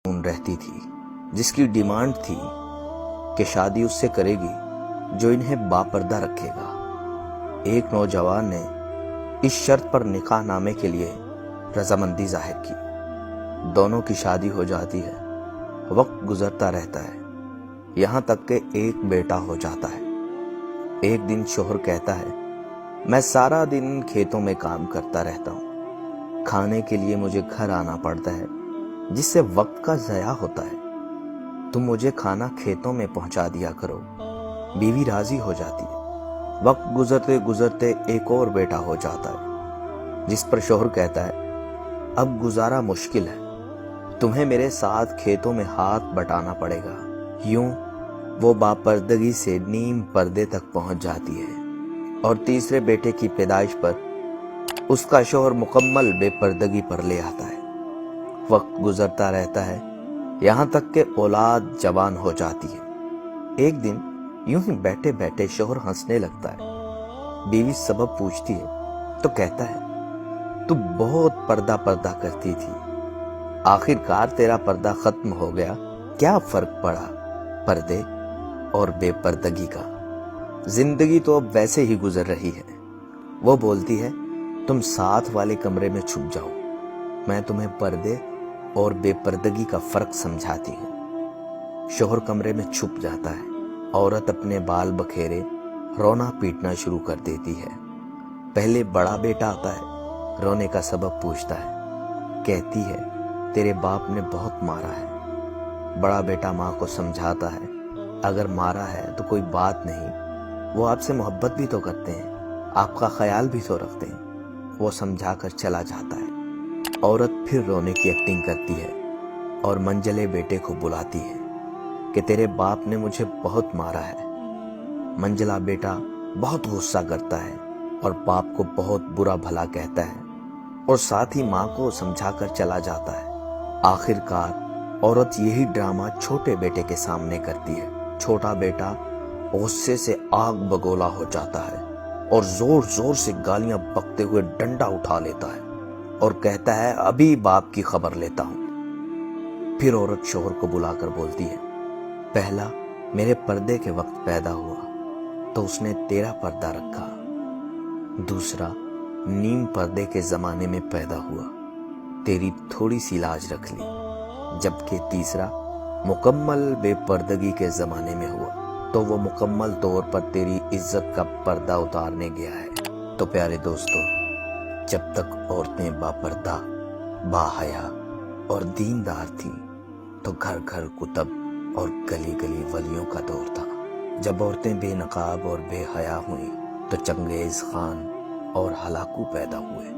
رہتی تھی جس کی ڈیمانڈ تھی کہ شادی اس سے کرے گی جو انہیں باپردہ رکھے گا۔ ایک نوجوان نے اس شرط پر نکاح نامے کے لیے رضامندی ظاہر کی۔ دونوں کی شادی ہو جاتی ہے، وقت گزرتا رہتا ہے، یہاں تک کہ ایک بیٹا ہو جاتا ہے۔ ایک دن شوہر کہتا ہے، میں سارا دن کھیتوں میں کام کرتا رہتا ہوں، کھانے کے لیے مجھے گھر آنا پڑتا ہے جس سے وقت کا ضیاع ہوتا ہے، تم مجھے کھانا کھیتوں میں پہنچا دیا کرو۔ بیوی راضی ہو جاتی ہے۔ وقت گزرتے گزرتے ایک اور بیٹا ہو جاتا ہے جس پر شوہر کہتا ہے، اب گزارا مشکل ہے، تمہیں میرے ساتھ کھیتوں میں ہاتھ بٹانا پڑے گا۔ یوں وہ باپردگی سے نیم پردے تک پہنچ جاتی ہے اور تیسرے بیٹے کی پیدائش پر اس کا شوہر مکمل بے پردگی پر لے آتا ہے۔ وقت گزرتا رہتا ہے یہاں تک کہ اولاد جوان ہو جاتی ہے۔ ایک دن یوں ہی بیٹھے بیٹھے شوہر ہنسنے لگتا ہے۔ بیوی سبب پوچھتی ہے تو کہتا ہے، تو بہت پردہ کرتی تھی، آخر کار تیرا پردہ ختم ہو گیا، کیا فرق پڑا پردے اور بے پردگی کا؟ زندگی تو اب ویسے ہی گزر رہی ہے۔ وہ بولتی ہے، تم ساتھ والے کمرے میں چھپ جاؤ، میں تمہیں پردے اور بے پردگی کا فرق سمجھاتی ہوں۔ شوہر کمرے میں چھپ جاتا ہے، عورت اپنے بال بکھیرے رونا پیٹنا شروع کر دیتی ہے۔ پہلے بڑا بیٹا آتا ہے، رونے کا سبب پوچھتا ہے، کہتی ہے، تیرے باپ نے بہت مارا ہے۔ بڑا بیٹا ماں کو سمجھاتا ہے، اگر مارا ہے تو کوئی بات نہیں، وہ آپ سے محبت بھی تو کرتے ہیں، آپ کا خیال بھی تو رکھتے ہیں۔ وہ سمجھا کر چلا جاتا ہے۔ عورت پھر رونے کی ایکٹنگ کرتی ہے اور منجلے بیٹے کو بلاتی ہے کہ تیرے باپ نے مجھے بہت مارا ہے۔ منجلا بیٹا بہت غصہ کرتا ہے اور باپ کو بہت برا بھلا کہتا ہے اور ساتھ ہی ماں کو سمجھا کر چلا جاتا ہے۔ آخر کار عورت یہی ڈرامہ چھوٹے بیٹے کے سامنے کرتی ہے۔ چھوٹا بیٹا غصے سے آگ بگولا ہو جاتا ہے اور زور زور سے گالیاں بکتے ہوئے ڈنڈا اٹھا لیتا ہے اور کہتا ہے، ابھی باپ کی خبر لیتا ہوں۔ پھر عورت شوہر کو بلا کر بولتی ہے، پہلا میرے پردے کے وقت پیدا ہوا تو اس نے تیرا پردہ رکھا، دوسرا نیم پردے کے زمانے میں پیدا ہوا، تیری تھوڑی سی لاج رکھ لی، جبکہ تیسرا مکمل بے پردگی کے زمانے میں ہوا تو وہ مکمل طور پر تیری عزت کا پردہ اتارنے گیا ہے۔ تو پیارے دوستو، جب تک عورتیں باپردہ، باحیا اور دیندار تھیں تو گھر گھر کتب اور گلی گلی ولیوں کا دور تھا۔ جب عورتیں بے نقاب اور بے حیا ہوئیں تو چنگیز خان اور ہلاکو پیدا ہوئے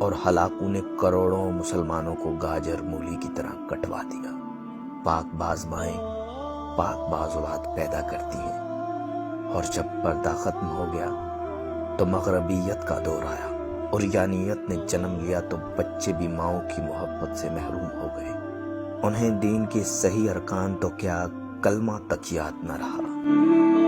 اور ہلاکو نے کروڑوں مسلمانوں کو گاجر مولی کی طرح کٹوا دیا۔ پاک باز مائیں پاک باز اولاد پیدا کرتی ہیں، اور جب پردہ ختم ہو گیا تو مغربیت کا دور آیا اور یانیت نے جنم لیا تو بچے بھی ماؤں کی محبت سے محروم ہو گئے۔ انہیں دین کے صحیح ارکان تو کیا کلمہ تک یاد نہ رہا۔